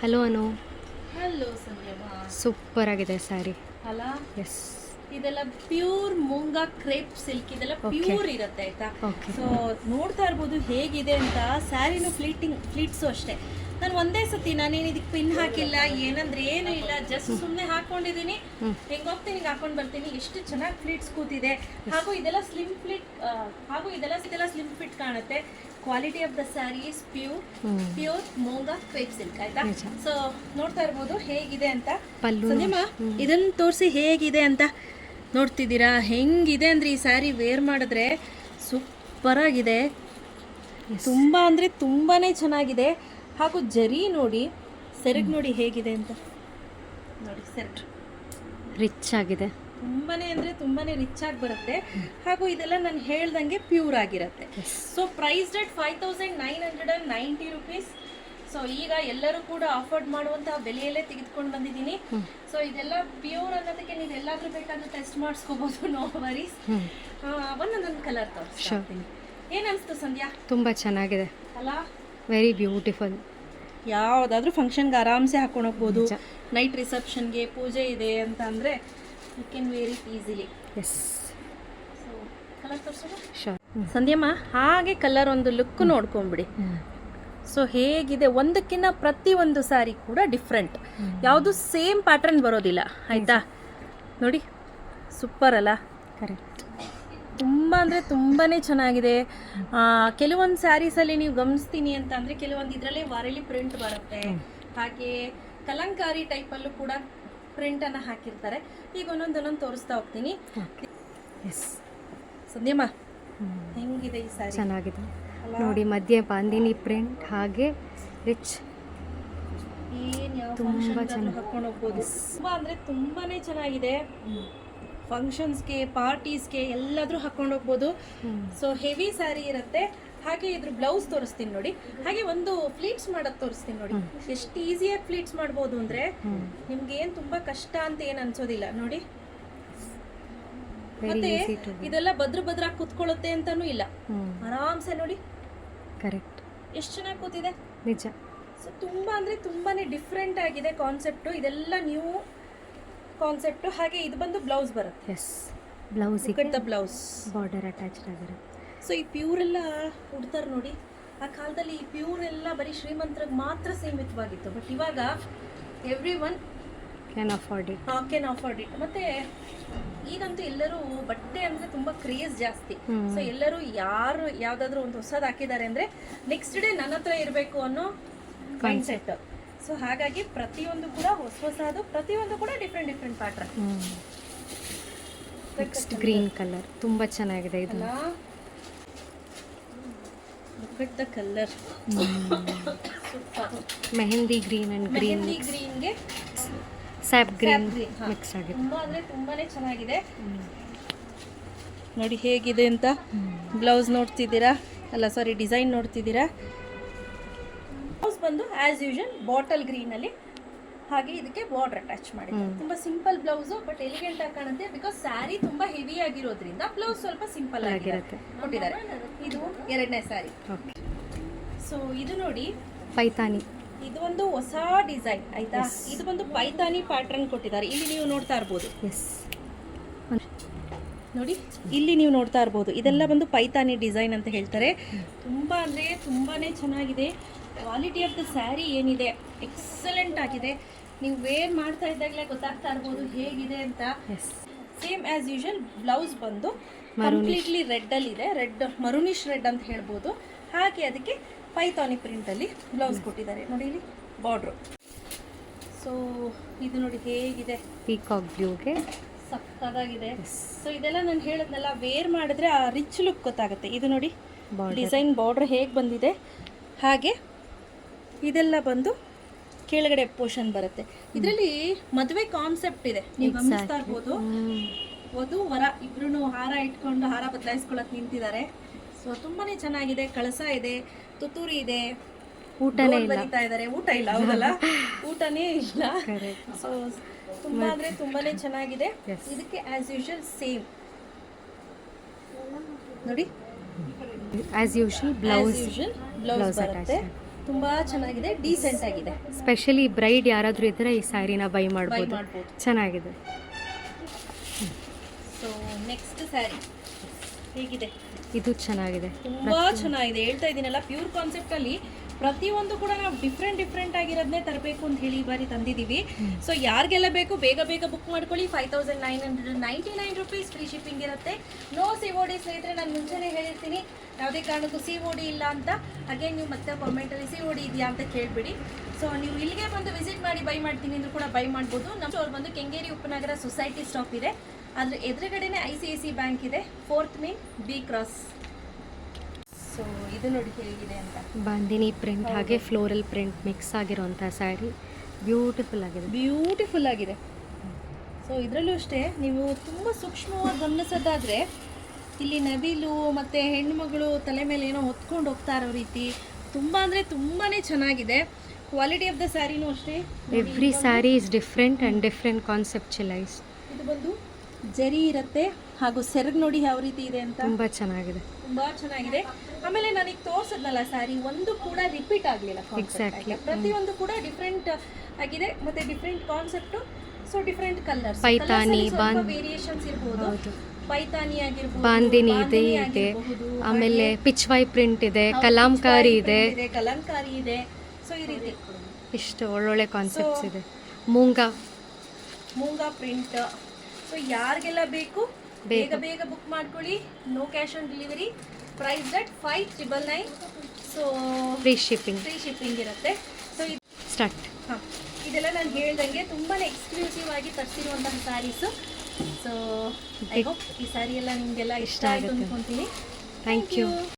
Hello ಅನು. Hello Sandhyamma. Super ಆಗಿದೆ ಸ್ಯಾರಿ ಅಲ್ಲ, S. ಇದೆಲ್ಲ ಪ್ಯೂರ್ ಮೂಂಗಾ ಕ್ರೇಪ್ ಸಿಲ್ಕ್, ಇದೆಲ್ಲ ಪ್ಯೂರ್ ಇರುತ್ತೆ ಆಯ್ತಾ. ಸೊ ನೋಡ್ತಾ ಇರ್ಬೋದು ಹೇಗಿದೆ ಅಂತ. ಸ್ಯಾರಿನೂ ಫ್ಲೀಟ್ಸು ಅಷ್ಟೇ. ನಾನು ಒಂದೇ ಸತಿ ನಾನೇನು ಇದಕ್ಕೆ ಪಿನ್ ಹಾಕಿಲ್ಲ, ಏನಂದ್ರೆ ಏನೂ ಇಲ್ಲ, ಜಸ್ಟ್ ಸುಮ್ಮನೆ ಹಾಕೊಂಡಿದ್ದೀನಿ. ಹೆಂಗೆ ಹೋಗ್ತೀನಿ ಹಿಂಗೆ ಹಾಕೊಂಡು ಬರ್ತೀನಿ. ಎಷ್ಟು ಚೆನ್ನಾಗಿ ಫ್ಲೀಟ್ಸ್ ಕೂತಿದೆ. ಹಾಗೂ ಇದೆಲ್ಲ ಸ್ಲಿಮ್ ಫ್ಲಿಟ್, ಹಾಗೂ ಇದೆಲ್ಲ ಸ್ಲಿಮ್ ಫಿಟ್ ಕಾಣುತ್ತೆ. Quality of the sari is pure Moonga crepe silk ಆಯ್ತಾ. ಸೊ ನೋಡ್ತಾ ಇರ್ಬೋದು ಹೇಗಿದೆ ಅಂತ. ಸಂಧ್ಯಮ್ಮ ಇದನ್ನ ತೋರಿಸಿ ಹೇಗಿದೆ ಅಂತ. ನೋಡ್ತಿದ್ದೀರಾ ಹೆಂಗಿದೆ ಅಂದರೆ ಈ ಸ್ಯಾರಿ ವೇರ್ ಮಾಡಿದ್ರೆ ಸೂಪರ್ ಆಗಿದೆ. ತುಂಬ ಅಂದರೆ ತುಂಬಾ ಚೆನ್ನಾಗಿದೆ. ಹಾಗೂ ಜರಿ ನೋಡಿ, ಸೆರಗು ನೋಡಿ ಹೇಗಿದೆ ಅಂತ ನೋಡಿ. ಸೆರಗು ರಿಚ್ ಆಗಿದೆ, ತುಂಬಾ ಅಂದರೆ ತುಂಬಾ ರಿಚ್ ಆಗಿ ಬರುತ್ತೆ. ಹಾಗೂ ಇದೆಲ್ಲ ನಾನು ಹೇಳ್ದಂಗೆ ಪ್ಯೂರ್ ಆಗಿರುತ್ತೆ. So price rate 5990 rupees. So ಈಗ ಎಲ್ಲರೂ ಕೂಡ ಅಫೋರ್ಡ್ ಮಾಡುವಂತಹ ಬೆಲೆಯಲ್ಲೇ ತೆಗೆದುಕೊಂಡು ಬಂದಿದ್ದೀನಿ. ಸೊ ಇದೆಲ್ಲ ಪ್ಯೂರ್ ಅನ್ನೋದಕ್ಕೆ ನೀವು ಎಲ್ಲಾದ್ರೂ ಬೇಕಾದ್ರೂ ಟೆಸ್ಟ್ ಮಾಡಿಸ್ಕೋಬಹುದು, ನೋ ವರೀಸ್. ಒಂದೊಂದೊಂದು ಕಲರ್ ತೋರಿಸ್ತೀನಿ. ಏನು ಅನಿಸ್ತು ಸಂಧ್ಯಾ? ತುಂಬ ಚೆನ್ನಾಗಿದೆ ಅಲ್ಲ, ವೆರಿ ಬ್ಯೂಟಿಫುಲ್. ಯಾವುದಾದ್ರೂ ಫಂಕ್ಷನ್ಗೆ ಆರಾಮ್ಸೆ ಹಾಕೊಂಡು ಹೋಗ್ಬೋದು. ನೈಟ್ ರಿಸೆಪ್ಷನ್ಗೆ, ಪೂಜೆ ಇದೆ ಅಂತ ಅಂದರೆ you can wear it easily. Yes. So colour ತೋರಿಸೋಣ ಶೋರ್. ಸಂಧ್ಯಮ್ಮ. ಹಾಗೆ ಕಲರ್ ಒಂದು ಲುಕ್ ನೋಡ್ಕೊಂಬಿಡಿ. ಸೊ ಹೇಗಿದೆ, ಒಂದಕ್ಕಿಂತ ಪ್ರತಿಯೊಂದು ಸ್ಯಾರಿ ಕೂಡ ಡಿಫ್ರೆಂಟ್, ಯಾವುದು ಸೇಮ್ ಪ್ಯಾಟರ್ನ್ ಬರೋದಿಲ್ಲ ಆಯಿತಾ. ನೋಡಿ ಸೂಪರ್ ಅಲ್ಲ. ಕರೆಕ್ಟ್. ತುಂಬ ಅಂದರೆ ತುಂಬಾ ಚೆನ್ನಾಗಿದೆ. ಕೆಲವೊಂದು ಸ್ಯಾರೀಸಲ್ಲಿ ನೀವು ಗಮನಿಸ್ತೀನಿ ಅಂತ ಅಂದರೆ ಕೆಲವೊಂದು ಇದರಲ್ಲೇ ವಾರಲಿ ಪ್ರಿಂಟ್ ಬರುತ್ತೆ. ಹಾಗೆ ಕಲಂಕಾರಿ ಟೈಪಲ್ಲೂ ಕೂಡ ಪ್ರಿಂಟನ್ನು ಹಾಕಿರ್ತಾರೆ. ಈಗ ಒಂದೊಂದು ತೋರಿಸ್ತಾ ಹೋಗ್ತೀನಿ. ಎಸ್. ಸಂಧ್ಯಮ್ಮ ಹೆಂಗಿದೆ ಈ ಸ್ಯಾರಿ? ಚೆನ್ನಾಗಿದೆ ನೋಡಿ. ಮಧ್ಯೆ ಬಾಂದಿನಿ ಪ್ರಿಂಟ್, ಹಾಗೆ ರಿಚ್. ಏನು ಯಾವ ತುಂಬ ಚೆನ್ನಾಗಿ ಹಾಕೊಂಡು ಹೋಗ್ಬೋದು. ತುಂಬ ಅಂದರೆ ತುಂಬಾ ಚೆನ್ನಾಗಿದೆ. ಫಂಕ್ಷನ್ಸ್ಗೆ, ಪಾರ್ಟೀಸ್ಗೆ ಎಲ್ಲಾದರೂ ಹಾಕೊಂಡು ಹೋಗ್ಬೋದು. ಸೊ ಹೆವಿ ಸ್ಯಾರಿ ಇರುತ್ತೆ. ಹಾಗೆ ಇದ್ರ ಬ್ಲೌಸ್ ತೋರಿಸ್ತೀನಿ ನೋಡಿ. ಹಾಗೆ ಒಂದು ಫ್ಲೀಟ್ಸ್ ಮಾಡೋದು ತೋರಿಸ್ತೀನಿ ನೋಡಿ. ಎಷ್ಟು ಈಸಿಯಾಗಿ ಫ್ಲೀಟ್ಸ್ ಮಾಡ್ಬೋದು ಅಂದರೆ ನಿಮ್ಗೆ ಏನು ತುಂಬ ಕಷ್ಟ ಅಂತ ಏನು ಅನ್ಸೋದಿಲ್ಲ ನೋಡಿ. ಮತ್ತೆ ಇದೆಲ್ಲ ಭದ್ರಾಗಿ ಕೂತ್ಕೊಳ್ಳುತ್ತೆ ಅಂತಾನೂ ಇಲ್ಲ, ಆರಾಮ್ಸೆ ನೋಡಿ. ಕರೆಕ್ಟ್. ಎಷ್ಟು ಚೆನ್ನಾಗಿ ಕೂತಿದೆ ನಿಜ. ಸೊ ತುಂಬ ಅಂದರೆ ತುಂಬಾ ಡಿಫ್ರೆಂಟ್ ಆಗಿದೆ ಕಾನ್ಸೆಪ್ಟು. ಇದೆಲ್ಲ ನ್ಯೂ ಕಾನ್ಸೆಪ್ಟು. ಹಾಗೆ ಇದು ಬಂದು ಬ್ಲೌಸ್ ಬರುತ್ತೆ. ಎಸ್. ಬ್ಲೌಸ್ ಬ್ಲೌಸ್ ಬಾರ್ಡರ್ ಅಟ್ಯಾಚ್ಡ್ ಆಗಿರುತ್ತೆ. ಸೊ ಈ ಪ್ಯೂರೆಲ್ಲ ಉಡ್ತಾರೆ ನೋಡಿ. ಆ ಕಾಲದಲ್ಲಿ ಈ ಪ್ಯೂರ್ ಎಲ್ಲ ಬರೀ ಶ್ರೀಮಂತರಿಗೆ ಮಾತ್ರ ಸೀಮಿತವಾಗಿತ್ತು. ಬಟ್ ಇವಾಗ every one can afford it. ಮತ್ತೆ ಈಗಂತೂ ಎಲ್ಲರೂ ಬಟ್ಟೆ ಅಂದರೆ ತುಂಬ ಕ್ರೇಜ್ ಜಾಸ್ತಿ. ಸೊ ಎಲ್ಲರೂ ಯಾರು ಯಾವುದಾದ್ರೂ ಒಂದು ಹೊಸದು ಹಾಕಿದ್ದಾರೆ ಅಂದರೆ ನೆಕ್ಸ್ಟ್ ಡೇ ನನ್ನ ಹತ್ರ ಇರಬೇಕು ಅನ್ನೋ ಮೈಂಡ್ ಸೆಟ್. ಸೊ ಹಾಗಾಗಿ ಪ್ರತಿಯೊಂದು ಕೂಡ ಹೊಸದು, ಪ್ರತಿಯೊಂದು ಕೂಡ different pattern. Next green colour ತುಂಬ ಚೆನ್ನಾಗಿದೆ ಇದು. Look at the colour. Mehndi green and mehndi ಗ್ರೀನ್ಗೆ ಸ್ಯಾಪ್ ಗ್ರೀನ್ ಮಿಕ್ಸ್ ಆಗಿದೆ. ತುಂಬ ಅಂದರೆ ತುಂಬಾ ಚೆನ್ನಾಗಿದೆ ನೋಡಿ ಹೇಗಿದೆ ಅಂತ. ಬ್ಲೌಸ್ ನೋಡ್ತಿದ್ದೀರಾ, ಅಲ್ಲ ಸಾರಿ ಡಿಸೈನ್ ನೋಡ್ತಿದ್ದೀರಾ. ಬ್ಲೌಸ್ ಬಂದು ಆ್ಯಸ್ ಯೂಶುವಲ್ ಬಾಟಲ್ ಗ್ರೀನಲ್ಲಿ. ಹಾಗೆ ಇದಕ್ಕೆ ಬಾರ್ಡರ್ ಅಟ್ಯಾಚ್ ಮಾಡಿ. ತುಂಬ ಸಿಂಪಲ್ ಬ್ಲೌಸು, ಬಟ್ ಎಲಿಗೆಂಟ್ ಆಗಿ ಕಾಣುತ್ತೆ. ಬಿಕಾಸ್ ಸ್ಯಾರಿ ತುಂಬ ಹೆವಿ ಆಗಿರೋದ್ರಿಂದ ಬ್ಲೌಸ್ ಸ್ವಲ್ಪ ಸಿಂಪಲ್ ಆಗಿರುತ್ತೆ ಕೊಟ್ಟಿದ್ದಾರೆ. ಇದು ಎರಡನೇ ಸ್ಯಾರಿ. ಸೊ ಇದು ನೋಡಿ ಪೈತಾನಿ. ಇದು ಒಂದು ಹೊಸ ಡಿಸೈನ್ ಆಯ್ತಾ. ಇದು ಬಂದು ಪೈತಾನಿ ಪ್ಯಾಟರ್ನ್ ಕೊಟ್ಟಿದ್ದಾರೆ. ಇಲ್ಲಿ ನೀವು ನೋಡ್ತಾ ಇರ್ಬೋದು. ಎಸ್ ನೋಡಿ, ಇಲ್ಲಿ ನೀವು ನೋಡ್ತಾ ಇರ್ಬೋದು. ಇದೆಲ್ಲ ಬಂದು ಪೈತಾನಿ ಡಿಸೈನ್ ಅಂತ ಹೇಳ್ತಾರೆ. ತುಂಬ ಅಂದರೆ ತುಂಬಾ ಚೆನ್ನಾಗಿದೆ. ಕ್ವಾಲಿಟಿ ಆಫ್ ದ ಸ್ಯಾರಿ ಏನಿದೆ ಎಕ್ಸಲೆಂಟ್ ಆಗಿದೆ. ನೀವು ವೇರ್ ಮಾಡ್ತಾ ಇದ್ದಾಗಲೇ ಗೊತ್ತಾಗ್ತಾ ಇರ್ಬೋದು ಹೇಗಿದೆ ಅಂತ. ಸೇಮ್ ಆ್ಯಸ್ ಯೂಶುವಲ್ ಬ್ಲೌಸ್ ಬಂದು ಕಂಪ್ಲೀಟ್ಲಿ ರೆಡ್ಡಲ್ಲಿದೆ. ಮರುನಿಶ್ ರೆಡ್ ಅಂತ ಹೇಳ್ಬೋದು. ಹಾಗೆ ಅದಕ್ಕೆ ಪೈತಾನಿ ಪ್ರಿಂಟಲ್ಲಿ ಬ್ಲೌಸ್ ಕೊಟ್ಟಿದ್ದಾರೆ ನೋಡಿ. ಇಲ್ಲಿ ಬಾರ್ಡ್ರು. ಸೊ ಇದು ನೋಡಿ ಹೇಗಿದೆ, ಪೀಕಾಕ್ ಬ್ಲೂಗೆ ಸಕ್ಕದಾಗಿದೆ. ಸೊ ಇದೆಲ್ಲ ನಾನು ಹೇಳಿದ್ನಲ್ಲ, ವೇರ್ ಮಾಡಿದ್ರೆ ಆ ರಿಚ್ ಲುಕ್ ಗೊತ್ತಾಗುತ್ತೆ. ಇದು ನೋಡಿ ಡಿಸೈನ್ ಬಾರ್ಡ್ರ್ ಹೇಗೆ ಬಂದಿದೆ. ಹಾಗೆ ಇದೆಲ್ಲ ಬಂದು ಕೆಳಗಡೆ ಪೋರ್ಷನ್ ಬರುತ್ತೆ. ಇದರಲ್ಲಿ ಮದುವೆ ಕಾನ್ಸೆಪ್ಟ್ ಇದೆ, ನೀವು ಗಮನಿಸ್ತಾ ಇರ್ಬೋದು. ವಧು ವರ ಇಬ್ರು ಹಾರ ಇಟ್ಕೊಂಡು ಹಾರ ಬದಲಾಯಿಸ್ಕೊಳ್ಳೋಕೆ ನಿಂತಿದ್ದಾರೆ. ಸೊ ತುಂಬಾನೇ ಚೆನ್ನಾಗಿದೆ. ಕಳಸ ಇದೆ, ತುತ್ತೂರಿ ಇದೆ, ಊಟನೇ ಬರೀತಾ ಇದ್ದಾರೆ. ಊಟ ಇಲ್ಲ, ಹೌದಲ್ಲ, ಊಟನೇ ಇಲ್ಲ. ಸೊ ತುಂಬಾ ಅಂದರೆ ತುಂಬಾನೇ ಚೆನ್ನಾಗಿದೆ. ಇದಕ್ಕೆ ಆ್ಯಸ್ ಯೂಶುವಲ್ ಸೇಮ್ ನೋಡಿ, ಆ್ಯಸ್ ಯೂಶುವಲ್ ಬ್ಲೌಸ್ ಬರುತ್ತೆ. ತುಂಬ ಚೆನ್ನಾಗಿದೆ, ಡೀಸೆಂಟ್ ಆಗಿದೆ. ಸ್ಪೆಷಲಿ ಬ್ರೈಡ್ ಯಾರಾದರೂ ಇದ್ದರೆ ಈ ಸ್ಯಾರಿನ ಬೈ ಬೈ ಮಾಡ್ಬೋದು. ಮಾಡ್ಬೋದು. ಚೆನ್ನಾಗಿದೆ. ಸೊ ನೆಕ್ಸ್ಟ್ ಸ್ಯಾರಿ ಹೇಗಿದೆ? ಇದು ಚೆನ್ನಾಗಿದೆ. ತುಂಬ ಚೆನ್ನಾಗಿದೆ. ಹೇಳ್ತಾ ಇದ್ದೀನಲ್ಲ, ಪ್ಯೂರ್ ಕಾನ್ಸೆಪ್ಟಲ್ಲಿ ಪ್ರತಿಯೊಂದು ಕೂಡ ನಾವು ಡಿಫ್ರೆಂಟ್ ಆಗಿರೋದನ್ನೇ ತರಬೇಕು ಅಂತ ಹೇಳಿ ಈ ಬಾರಿ ತಂದಿದ್ದೀವಿ. ಸೊ ಯಾರಿಗೆಲ್ಲ ಬೇಕು ಬೇಗ ಬುಕ್ ಮಾಡ್ಕೊಳ್ಳಿ. 5999 ರುಪೀಸ್ ಫ್ರೀ ಶಿಪ್ಪಿಂಗ್ ಇರುತ್ತೆ. ನೋ COD ಸ್ನೇಹಿತರೆ, ನಾನು ಮುಂಚೆನೇ ಹೇಳಿರ್ತೀನಿ, ಯಾವುದೇ ಕಾರಣಕ್ಕೂ COD ಇಲ್ಲ ಅಂತ. ಅಗೇನ್ ನೀವು ಮತ್ತೆ ಕಾಮೆಂಟಲ್ಲಿ COD ಇದೆಯಾ ಅಂತ ಕೇಳಿಬಿಡಿ. ಸೊ ನೀವು ಇಲ್ಲಿಗೆ ಬಂದು ವಿಸಿಟ್ ಮಾಡಿ ಬೈ ಮಾಡ್ತೀನಿ ಅಂದರೂ ಕೂಡ ಬೈ ಮಾಡ್ಬೋದು. ನಮ್ಮ ಸ್ಟೋರ್ ಬಂದು ಕೆಂಗೇರಿ ಉಪನಗರ ಸೊಸೈಟಿ ಸ್ಟಾಪ್ ಇದೆ. ಅದ್ರ ಎದುರುಗಡೆನೆ ICICI ಬ್ಯಾಂಕ್ ಇದೆ, 4th main B cross. So ಇದು ನೋಡಿ ಹೇಗಿದೆ ಅಂತ. ಬಾಂದಿನಿ ಪ್ರಿಂಟ್ ಹಾಗೆ ಫ್ಲೋರಲ್ ಪ್ರಿಂಟ್ ಮಿಕ್ಸ್ ಆಗಿರೋಂಥ ಸ್ಯಾರಿ ಬ್ಯೂಟಿಫುಲ್ ಆಗಿದೆ. ಸೊ ಇದರಲ್ಲೂ ಅಷ್ಟೇ, ನೀವು ತುಂಬ ಸೂಕ್ಷ್ಮವಾಗಿ ಗಮನಿಸೋದಾದರೆ ಇಲ್ಲಿ ನವಿಲು ಮತ್ತು ಹೆಣ್ಣುಮಗಳು ತಲೆ ಮೇಲೆ ಏನೋ ಹೊತ್ಕೊಂಡು ಹೋಗ್ತಾ ಇರೋ ರೀತಿ ತುಂಬ ಅಂದರೆ ತುಂಬಾ ಚೆನ್ನಾಗಿದೆ. ಕ್ವಾಲಿಟಿ ಆಫ್ ದ ಸ್ಯಾರಿನೂ ಅಷ್ಟೇ. Every sari is different and different conceptualise. ಇದು ಬಂದು ಜರಿ ಇರುತ್ತೆ ಹಾಗೂ ಸೆರಗು ನೋಡಿ ಯಾವ ರೀತಿ ಇದೆ ಅಂತ. ತುಂಬ ಚೆನ್ನಾಗಿದೆ. ಆಮೇಲೆ ನನಗೆ ತೋರಿಸಿದ್ನಲ್ಲ ಸ್ಯಾರಿ, ಒಂದು ಕೂಡ ರಿಪೀಟ್ ಆಗಲಿಲ್ಲ. ಎಕ್ಸಾಕ್ಟ್ಲಿ. ಪ್ರತಿಯೊಂದು ಕೂಡ ಡಿಫ್ರೆಂಟ್ ಆಗಿದೆ, ಮತ್ತೆ different concept. So different colours, Paithani, variations ಇರ್ಬೋದು. ಪೈತಾನಿ ಆಗಿರ್ಬೋದು, ಬಾಂದಿನಿ ಇದೆ, ಆಮೇಲೆ ಪಿಚ್ವಾಯ್ ಪ್ರಿಂಟ್ ಇದೆ, ಕಲಾಂಕಾರಿ ಇದೆ. ಸೊ ಈ ರೀತಿ ಇಷ್ಟು ಒಳ್ಳೊಳ್ಳೆ ಕಾನ್ಸೆಪ್ಟ್ಸ್ ಇದೆ. ಮೂಂಗಾ ಪ್ರಿಂಟ್. ಸೊ ಯಾರಿಗೆಲ್ಲ ಬೇಕು ಬೇಗ ಬುಕ್ ಮಾಡ್ಕೊಳ್ಳಿ. No cash on delivery. Price that 5999. So free shipping ಇರುತ್ತೆ. So start. ಇದೆಲ್ಲ ನಾನು ಹೇಳ್ದಂಗೆ ತುಂಬಾ ಎಕ್ಸ್ಕ್ಲೂಸಿವ್ ಆಗಿ ತರಿಸಿರುವಂತಹ ಸ್ಯಾರೀಸು. ಸೊ ಐ ಹೋಪ್ ಈ ಸ್ಯಾರಿ ಎಲ್ಲ ನಿಮಗೆಲ್ಲ ಇಷ್ಟ ಆಯಿತು ಅಂದ್ಕೊತೀನಿ. Thank you.